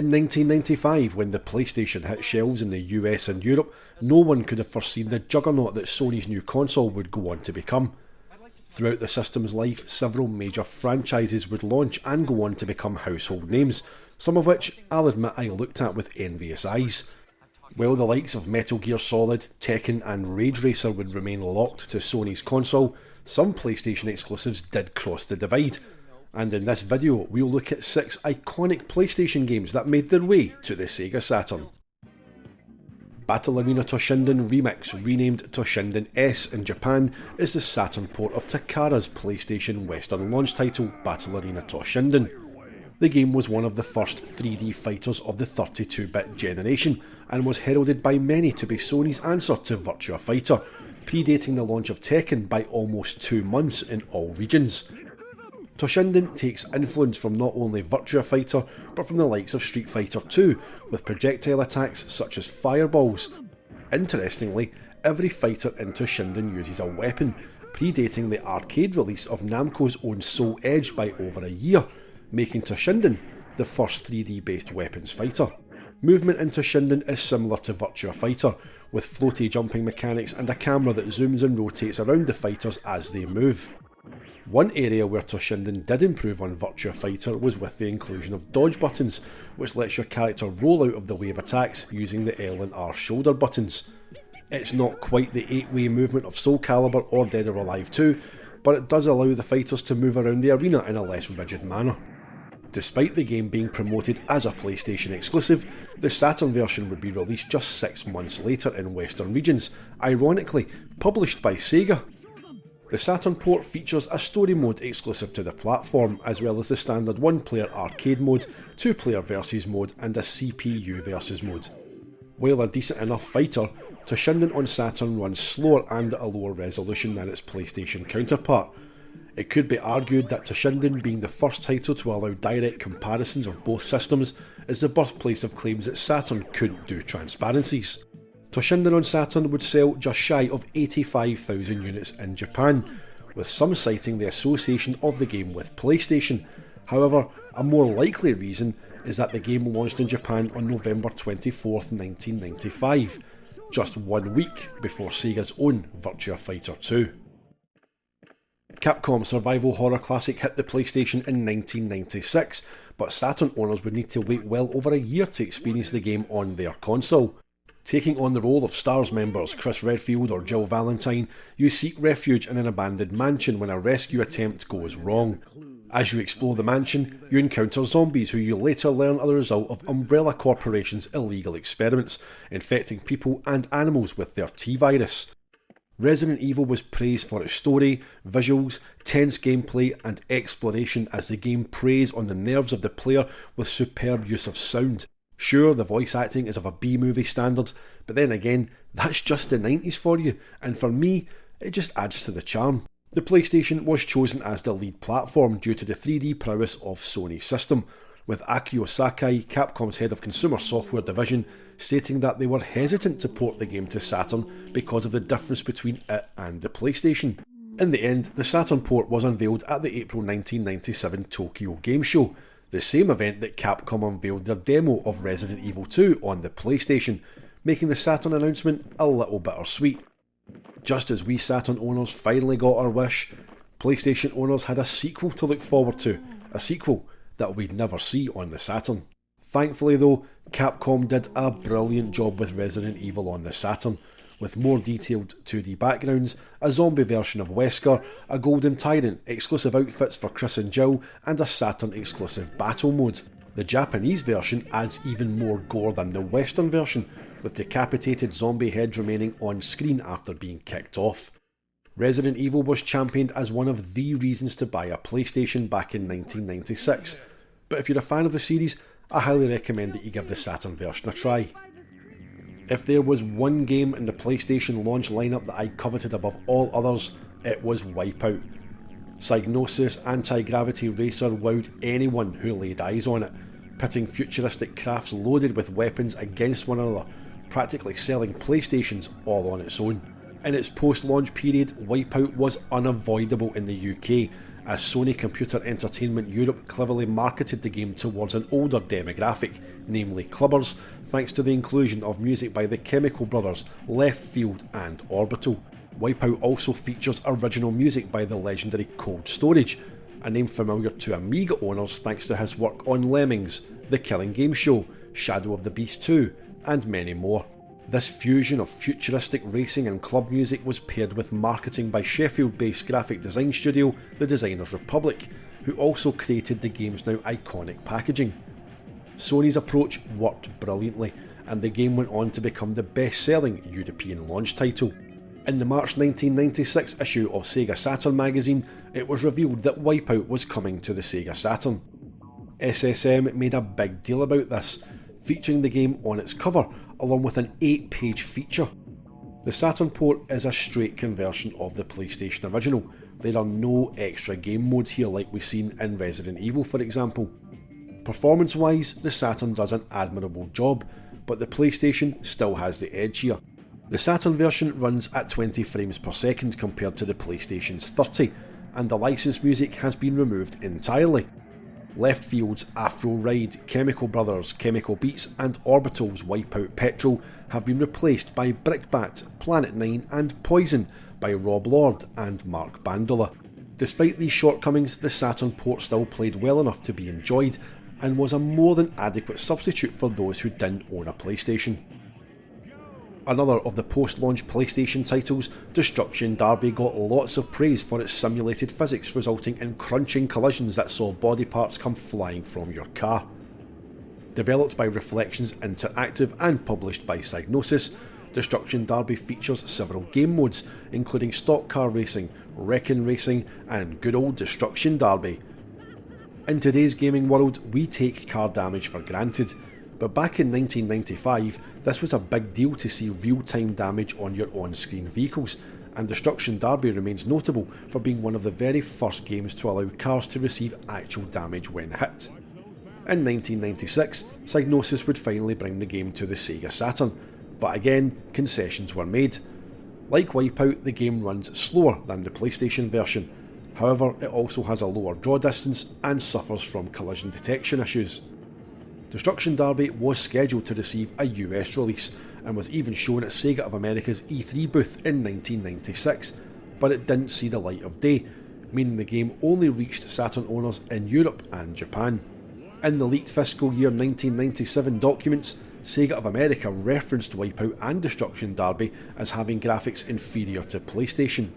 In 1995, when the PlayStation hit shelves in the US and Europe, no one could have foreseen the juggernaut that Sony's new console would go on to become. Throughout the system's life, several major franchises would launch and go on to become household names, some of which, I'll admit, I looked at with envious eyes. While the likes of Metal Gear Solid, Tekken and Rage Racer would remain locked to Sony's console, some PlayStation exclusives did cross the divide. And in this video, we'll look at 6 iconic PlayStation games that made their way to the SEGA Saturn. Battle Arena Toshinden Remix, renamed Toshinden S in Japan, is the Saturn port of Takara's PlayStation Western launch title, Battle Arena Toshinden. The game was one of the first 3D fighters of the 32-bit generation, and was heralded by many to be Sony's answer to Virtua Fighter, predating the launch of Tekken by almost 2 months in all regions. Toshinden takes influence from not only Virtua Fighter, but from the likes of Street Fighter 2, with projectile attacks such as fireballs. Interestingly, every fighter in Toshinden uses a weapon, predating the arcade release of Namco's own Soul Edge by over a year, making Toshinden the first 3D based weapons fighter. Movement in Toshinden is similar to Virtua Fighter, with floaty jumping mechanics and a camera that zooms and rotates around the fighters as they move. One area where Toshinden did improve on Virtua Fighter was with the inclusion of dodge buttons, which lets your character roll out of the way of attacks using the L and R shoulder buttons. It's not quite the 8-way movement of Soul Calibur or Dead or Alive 2, but it does allow the fighters to move around the arena in a less rigid manner. Despite the game being promoted as a PlayStation exclusive, the Saturn version would be released just 6 months later in Western regions, ironically published by SEGA. The Saturn port features a story mode exclusive to the platform, as well as the standard 1-player arcade mode, 2-player versus mode and a CPU versus mode. While a decent enough fighter, Toshinden on Saturn runs slower and at a lower resolution than its PlayStation counterpart. It could be argued that Toshinden, being the first title to allow direct comparisons of both systems, is the birthplace of claims that Saturn couldn't do transparencies. Toshinden on Saturn would sell just shy of 85,000 units in Japan, with some citing the association of the game with PlayStation. However, a more likely reason is that the game launched in Japan on November 24th, 1995, just 1 week before Sega's own Virtua Fighter 2. Capcom's survival horror classic hit the PlayStation in 1996, but Saturn owners would need to wait well over a year to experience the game on their console. Taking on the role of STARS members Chris Redfield or Jill Valentine, you seek refuge in an abandoned mansion when a rescue attempt goes wrong. As you explore the mansion, you encounter zombies who you later learn are the result of Umbrella Corporation's illegal experiments, infecting people and animals with their T-virus. Resident Evil was praised for its story, visuals, tense gameplay and exploration as the game preys on the nerves of the player with superb use of sound. Sure, the voice acting is of a B-movie standard, but then again, that's just the 90s for you, and for me, it just adds to the charm. The PlayStation was chosen as the lead platform due to the 3D prowess of Sony's system, with Akio Sakai, Capcom's head of consumer software division, stating that they were hesitant to port the game to Saturn because of the difference between it and the PlayStation. In the end, the Saturn port was unveiled at the April 1997 Tokyo Game Show, the same event that Capcom unveiled their demo of Resident Evil 2 on the PlayStation, making the Saturn announcement a little bittersweet. Just as we Saturn owners finally got our wish, PlayStation owners had a sequel to look forward to, a sequel that we'd never see on the Saturn. Thankfully though, Capcom did a brilliant job with Resident Evil on the Saturn, with more detailed 2D backgrounds, a zombie version of Wesker, a Golden Tyrant, exclusive outfits for Chris and Jill, and a Saturn exclusive battle mode. The Japanese version adds even more gore than the Western version, with decapitated zombie heads remaining on screen after being kicked off. Resident Evil was championed as one of the reasons to buy a PlayStation back in 1996, but if you're a fan of the series, I highly recommend that you give the Saturn version a try. If there was one game in the PlayStation launch lineup that I coveted above all others, it was WipEout. Psygnosis Anti-Gravity Racer wowed anyone who laid eyes on it, pitting futuristic crafts loaded with weapons against one another, practically selling PlayStations all on its own. In its post-launch period, WipEout was unavoidable in the UK, as Sony Computer Entertainment Europe cleverly marketed the game towards an older demographic, namely clubbers, thanks to the inclusion of music by the Chemical Brothers, Left Field and Orbital. WipEout also features original music by the legendary Cold Storage, a name familiar to Amiga owners thanks to his work on Lemmings, The Killing Game Show, Shadow of the Beast 2, and many more. This fusion of futuristic racing and club music was paired with marketing by Sheffield-based graphic design studio The Designers Republic, who also created the game's now iconic packaging. Sony's approach worked brilliantly, and the game went on to become the best-selling European launch title. In the March 1996 issue of SEGA Saturn magazine, it was revealed that WipEout was coming to the SEGA Saturn. SSM made a big deal about this, featuring the game on its cover, along with an 8-page feature. The Saturn port is a straight conversion of the PlayStation original. There are no extra game modes here like we've seen in Resident Evil, for example. Performance-wise, the Saturn does an admirable job, but the PlayStation still has the edge here. The Saturn version runs at 20 frames per second compared to the PlayStation's 30, and the licensed music has been removed entirely. Left Field's Afro Ride, Chemical Brothers, Chemical Beats and Orbital's WipEout Petrol have been replaced by Brickbat, Planet 9 and Poison by Rob Lord and Mark Bandola. Despite these shortcomings, the Saturn port still played well enough to be enjoyed and was a more than adequate substitute for those who didn't own a PlayStation. Another of the post-launch PlayStation titles, Destruction Derby got lots of praise for its simulated physics resulting in crunching collisions that saw body parts come flying from your car. Developed by Reflections Interactive and published by Psygnosis, Destruction Derby features several game modes including stock car racing, wrecking racing and good old Destruction Derby. In today's gaming world, we take car damage for granted, but back in 1995 this was a big deal to see real-time damage on your on-screen vehicles, and Destruction Derby remains notable for being one of the very first games to allow cars to receive actual damage when hit. In 1996, Psygnosis would finally bring the game to the SEGA Saturn, but again, concessions were made. Like WipEout, the game runs slower than the PlayStation version, however it also has a lower draw distance and suffers from collision detection issues. Destruction Derby was scheduled to receive a US release and was even shown at Sega of America's E3 booth in 1996, but it didn't see the light of day, meaning the game only reached Saturn owners in Europe and Japan. In the leaked fiscal year 1997 documents, Sega of America referenced WipEout and Destruction Derby as having graphics inferior to PlayStation.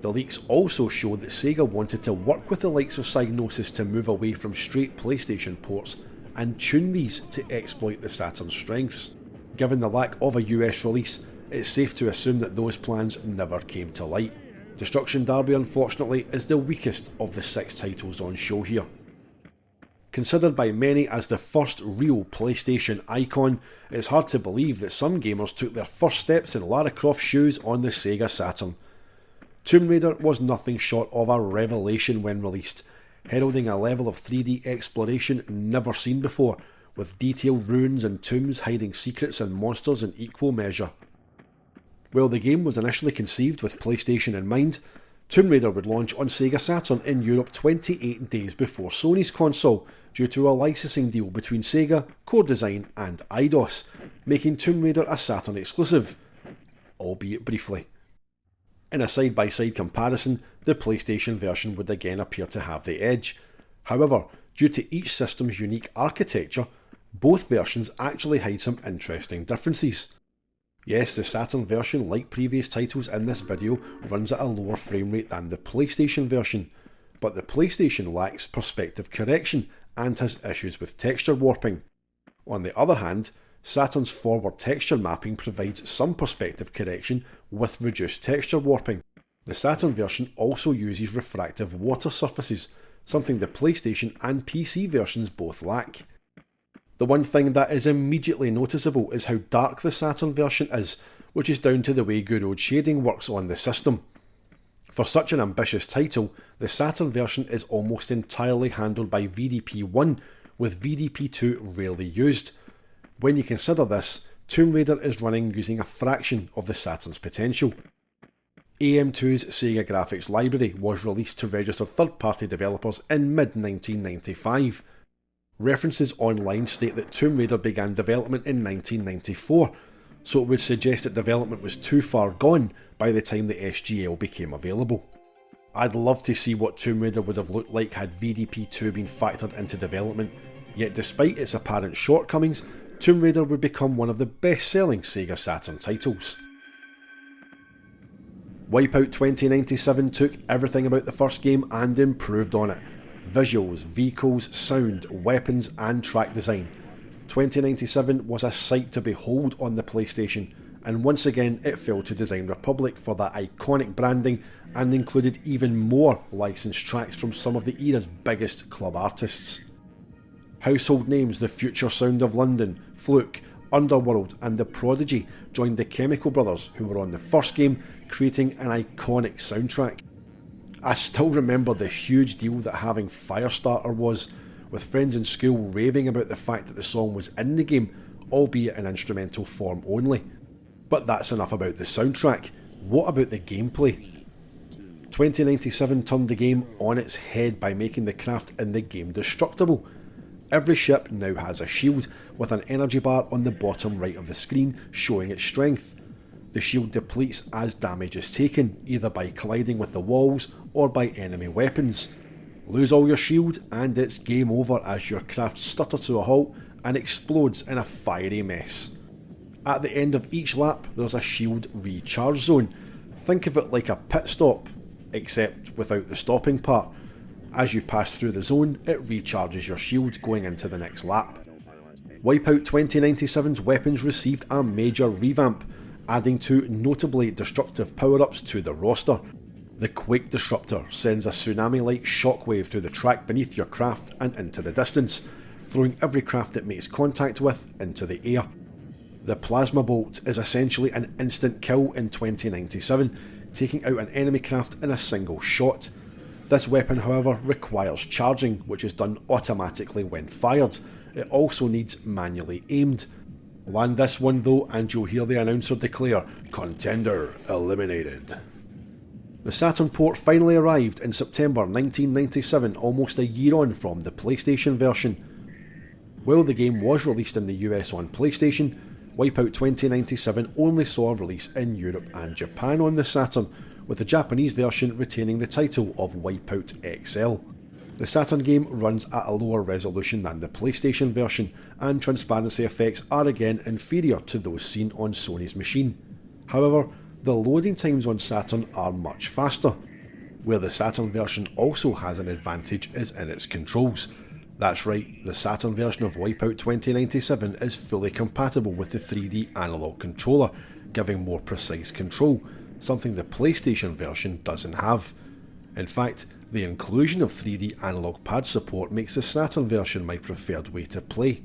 The leaks also show that Sega wanted to work with the likes of Psygnosis to move away from straight PlayStation ports and tune these to exploit the Saturn's strengths. Given the lack of a US release, it's safe to assume that those plans never came to light. Destruction Derby, unfortunately, is the weakest of the 6 titles on show here. Considered by many as the first real PlayStation icon, it's hard to believe that some gamers took their first steps in Lara Croft's shoes on the SEGA Saturn. Tomb Raider was nothing short of a revelation when released, heralding a level of 3D exploration never seen before, with detailed ruins and tombs hiding secrets and monsters in equal measure. While the game was initially conceived with PlayStation in mind, Tomb Raider would launch on SEGA Saturn in Europe 28 days before Sony's console, due to a licensing deal between Sega, Core Design and Eidos, making Tomb Raider a Saturn exclusive, albeit briefly. In a side-by-side comparison, the PlayStation version would again appear to have the edge. However, due to each system's unique architecture, both versions actually hide some interesting differences. Yes, the Saturn version, like previous titles in this video, runs at a lower frame rate than the PlayStation version, but the PlayStation lacks perspective correction and has issues with texture warping. On the other hand, Saturn's forward texture mapping provides some perspective correction with reduced texture warping. The Saturn version also uses refractive water surfaces, something the PlayStation and PC versions both lack. The one thing that is immediately noticeable is how dark the Saturn version is, which is down to the way good old shading works on the system. For such an ambitious title, the Saturn version is almost entirely handled by VDP1, with VDP2 rarely used. When you consider this, Tomb Raider is running using a fraction of the Saturn's potential. AM2's Sega graphics library was released to registered third-party developers in mid-1995. References online state that Tomb Raider began development in 1994, so it would suggest that development was too far gone by the time the SGL became available. I'd love to see what Tomb Raider would have looked like had VDP2 been factored into development, yet despite its apparent shortcomings, Tomb Raider would become one of the best-selling Sega Saturn titles. WipEout 2097 took everything about the first game and improved on it. Visuals, vehicles, sound, weapons and track design. 2097 was a sight to behold on the PlayStation, and once again it fell to Design Republic for that iconic branding and included even more licensed tracks from some of the era's biggest club artists. Household names The Future Sound of London, Fluke, Underworld and The Prodigy joined the Chemical Brothers, who were on the first game, creating an iconic soundtrack. I still remember the huge deal that having Firestarter was, with friends in school raving about the fact that the song was in the game, albeit in instrumental form only. But that's enough about the soundtrack. What about the gameplay? 2097 turned the game on its head by making the craft in the game destructible. Every ship now has a shield, with an energy bar on the bottom right of the screen showing its strength. The shield depletes as damage is taken, either by colliding with the walls or by enemy weapons. Lose all your shield and it's game over as your craft stutters to a halt and explodes in a fiery mess. At the end of each lap there's a shield recharge zone. Think of it like a pit stop, except without the stopping part. As you pass through the zone, it recharges your shield going into the next lap. WipEout 2097's weapons received a major revamp, adding two notably destructive power-ups to the roster. The Quake Disruptor sends a tsunami-like shockwave through the track beneath your craft and into the distance, throwing every craft it makes contact with into the air. The Plasma Bolt is essentially an instant kill in 2097, taking out an enemy craft in a single shot. This weapon, however, requires charging, which is done automatically when fired. It also needs manually aimed. Land this one though and you'll hear the announcer declare, "Contender eliminated." The Saturn port finally arrived in September 1997, almost a year on from the PlayStation version. While the game was released in the US on PlayStation, WipEout 2097 only saw a release in Europe and Japan on the Saturn, with the Japanese version retaining the title of WipEout XL. The Saturn game runs at a lower resolution than the PlayStation version, and transparency effects are again inferior to those seen on Sony's machine. However, the loading times on Saturn are much faster. Where the Saturn version also has an advantage is in its controls. That's right, the Saturn version of WipEout 2097 is fully compatible with the 3D analog controller, giving more precise control, something the PlayStation version doesn't have. In fact, the inclusion of 3D analog pad support makes the Saturn version my preferred way to play.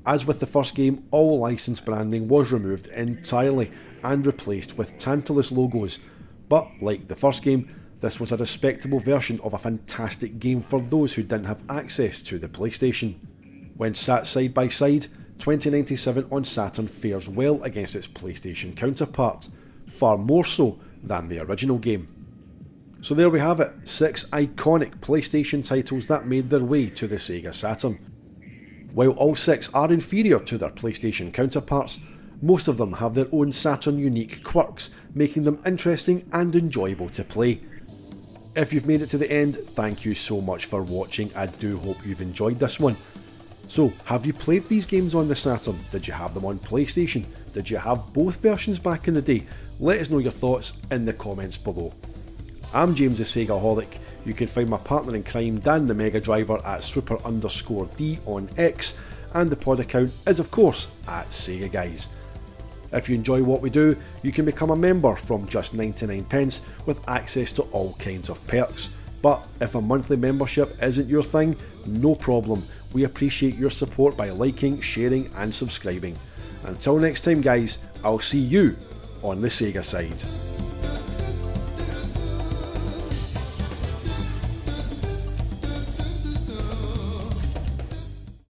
As with the first game, all license branding was removed entirely and replaced with Tantalus logos, but like the first game, this was a respectable version of a fantastic game for those who didn't have access to the PlayStation. When sat side by side, 2097 on Saturn fares well against its PlayStation counterpart, far more so than the original game. So there we have it, 6 iconic PlayStation titles that made their way to the Sega Saturn. While all 6 are inferior to their PlayStation counterparts, most of them have their own Saturn unique quirks, making them interesting and enjoyable to play. If you've made it to the end, thank you so much for watching. I do hope you've enjoyed this one. So, have you played these games on the Saturn? Did you have them on PlayStation? Did you have both versions back in the day? Let us know your thoughts in the comments below. I'm James the SEGAHolic. You can find my partner in crime Dan the Mega Driver at super_D on X, and the pod account is of course at Sega Guys. If you enjoy what we do, you can become a member from just 99p with access to all kinds of perks. But if a monthly membership isn't your thing, no problem. We appreciate your support by liking, sharing and subscribing. Until next time guys, I'll see you on the Sega side.